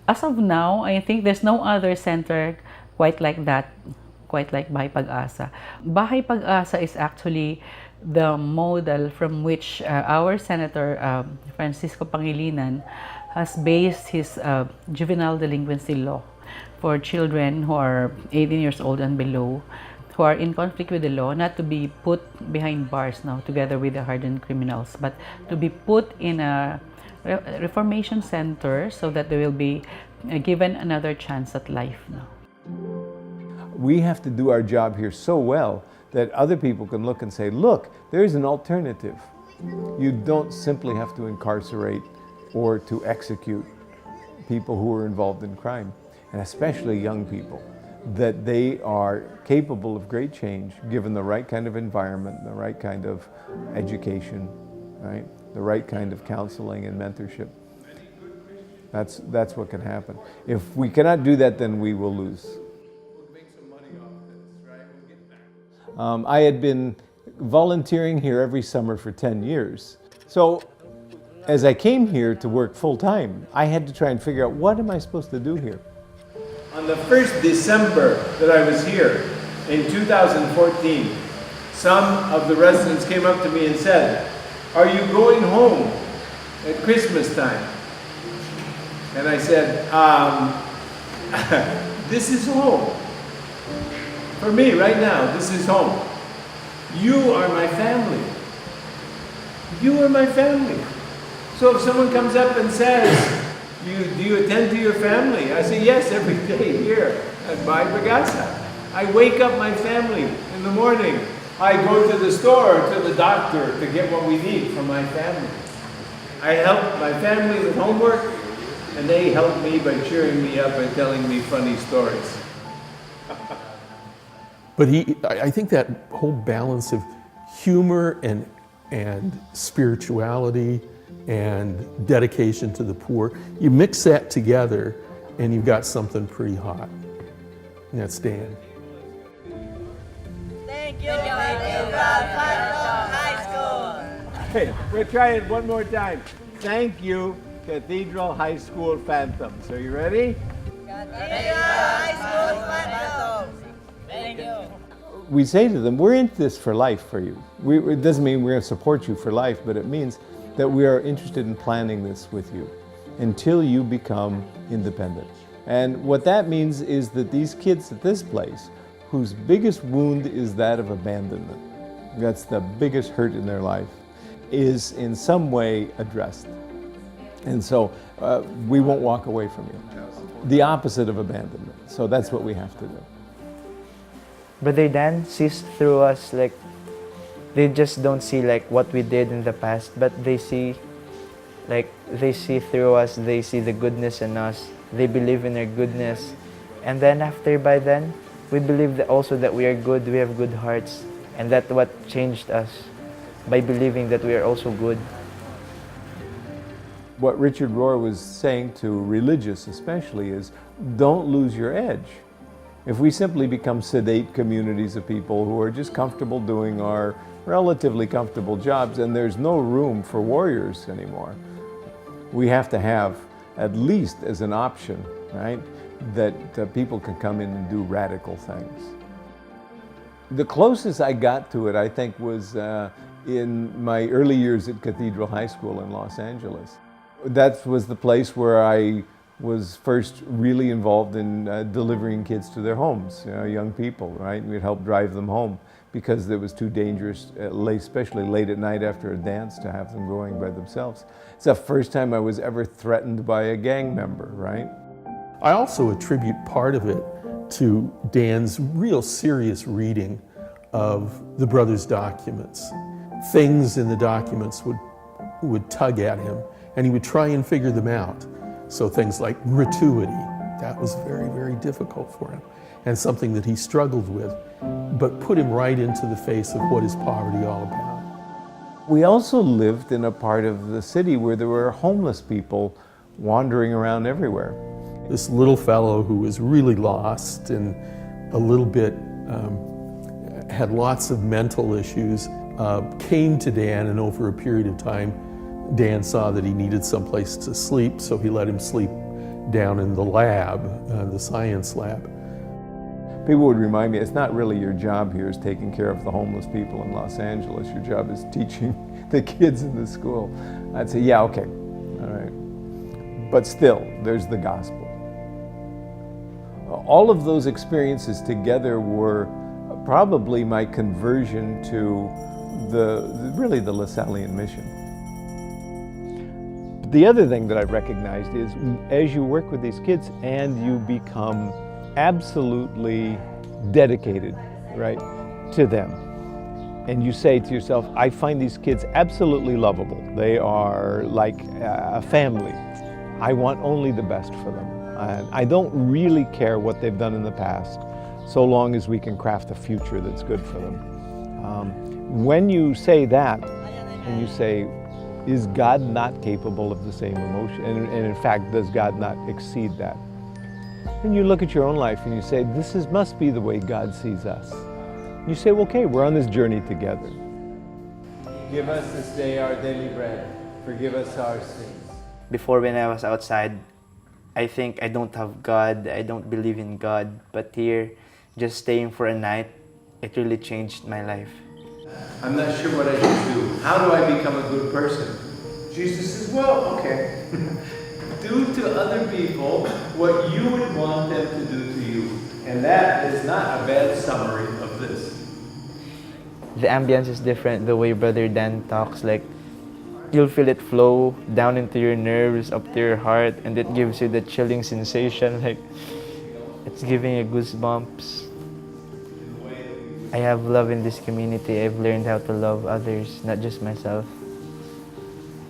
As of now, I think there's no other center quite like that, quite like Bahay Pag-asa. Bahay Pag-asa is actually the model from which our Senator Francisco Pangilinan has based his juvenile delinquency law for children who are 18 years old and below, who are in conflict with the law, not to be put behind bars now together with the hardened criminals, but to be put in a reformation center so that they will be given another chance at life now. We have to do our job here so well that other people can look and say, look, there's an alternative. You don't simply have to incarcerate or to execute people who are involved in crime, and especially young people, that they are capable of great change given the right kind of environment, the right kind of education, right? The right kind of counseling and mentorship. That's what can happen. If we cannot do that, then we will lose. I had been volunteering here every summer for 10 years. So as I came here to work full-time, I had to try and figure out, what am I supposed to do here? On the first December that I was here, in 2014, some of the residents came up to me and said, are you going home at Christmas time? And I said, this is home. For me, right now, this is home. You are my family. You are my family. So if someone comes up and says, do you attend to your family? I say, yes, every day here at Bahay Pag-asa. I wake up my family in the morning. I go to the store, to the doctor to get what we need for my family. I help my family with homework, and they help me by cheering me up and telling me funny stories. But I think that whole balance of humor and spirituality and dedication to the poor, you mix that together and you've got something pretty hot. And that's Dan. Thank you, Fenton High School. Hey, we'll try it one more time. Thank you, Cathedral High School Phantoms. Are you ready? Cathedral High School Phantoms. Thank you. We say to them, we're in this for life for you. It doesn't mean we're going to support you for life, but it means that we are interested in planning this with you until you become independent. And what that means is that these kids at this place, whose biggest wound is that of abandonment, that's the biggest hurt in their life, is in some way addressed. And so we won't walk away from you. The opposite of abandonment. So that's what we have to do. Brother Dan sees through us, like, they just don't see like what we did in the past, but they see through us, they see the goodness in us, they believe in our goodness. And then by then, we believe that also that we are good, we have good hearts, and that's what changed us, by believing that we are also good. What Richard Rohr was saying to religious especially is, don't lose your edge. If we simply become sedate communities of people who are just comfortable doing our relatively comfortable jobs, and there's no room for warriors anymore, we have to have, at least as an option, right, that people can come in and do radical things. The closest I got to it, I think, was in my early years at Cathedral High School in Los Angeles. That was the place where I was first really involved in delivering kids to their homes, young people, right? We'd help drive them home because it was too dangerous, especially late at night after a dance, to have them going by themselves. It's the first time I was ever threatened by a gang member, right? I also attribute part of it to Dan's real serious reading of the brothers' documents. Things in the documents would tug at him, and he would try and figure them out. So things like gratuity, that was very, very difficult for him, and something that he struggled with, but put him right into the face of what is poverty all about. We also lived in a part of the city where there were homeless people wandering around everywhere. This little fellow who was really lost and a little bit, had lots of mental issues, came to Dan, and over a period of time, Dan saw that he needed someplace to sleep, so he let him sleep down in the lab, the science lab. People would remind me, it's not really your job here is taking care of the homeless people in Los Angeles. Your job is teaching the kids in the school. I'd say, yeah, okay, all right. But still, there's the gospel. All of those experiences together were probably my conversion to really the Lasallian mission. But the other thing that I've recognized is as you work with these kids and you become absolutely dedicated, right, to them, and you say to yourself, I find these kids absolutely lovable. They are like a family. I want only the best for them. And I don't really care what they've done in the past, so long as we can craft a future that's good for them. When you say that, and you say, is God not capable of the same emotion? And in fact, does God not exceed that? Then you look at your own life and you say, must be the way God sees us. You say, well, okay, we're on this journey together. Give us this day our daily bread. Forgive us our sins. Before, when I was outside, I think I don't have God, I don't believe in God. But here, just staying for a night, it really changed my life. I'm not sure what I should do. How do I become a good person? Jesus says, well, okay. Do to other people what you would want them to do to you. And that is not a bad summary of this. The ambience is different, the way Brother Dan talks, like, you'll feel it flow down into your nerves, up to your heart, and it gives you the chilling sensation, like, it's giving you goosebumps. I have love in this community. I've learned how to love others, not just myself.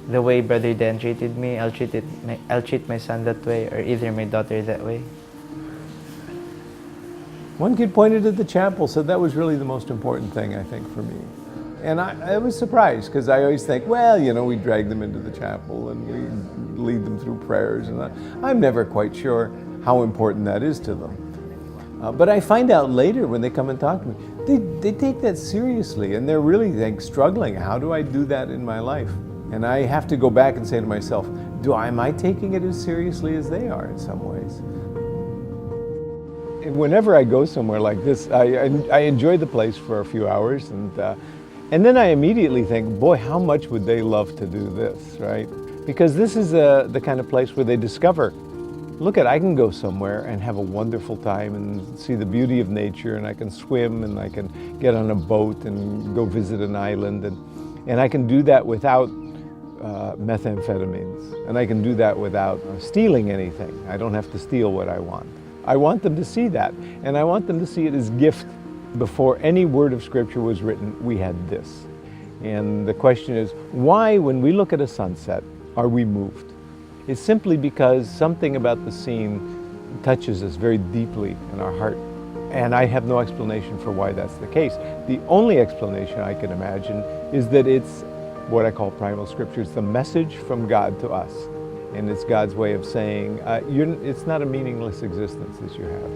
The way Brother Dan treated me, I'll treat my son that way, or either my daughter that way. One kid pointed at the chapel, said that was really the most important thing, I think, for me. And I was surprised, because I always think, well, you know, we drag them into the chapel and we lead them through prayers, and I'm never quite sure how important that is to them. But I find out later when they come and talk to me, they take that seriously, and they're really struggling. How do I do that in my life? And I have to go back and say to myself, am I taking it as seriously as they are in some ways? Whenever I go somewhere like this, I enjoy the place for a few hours, and then I immediately think, boy, how much would they love to do this, right? Because this is the kind of place where they discover, I can go somewhere and have a wonderful time and see the beauty of nature, and I can swim, and I can get on a boat and go visit an island, and I can do that without methamphetamines, and I can do that without stealing anything. I don't have to steal what I want. I want them to see that, and I want them to see it as gift. Before any word of Scripture was written, we had this. And the question is, why, when we look at a sunset, are we moved? It's simply because something about the scene touches us very deeply in our heart. And I have no explanation for why that's the case. The only explanation I can imagine is that it's what I call primal Scripture. It's the message from God to us. And it's God's way of saying, it's not a meaningless existence that you have.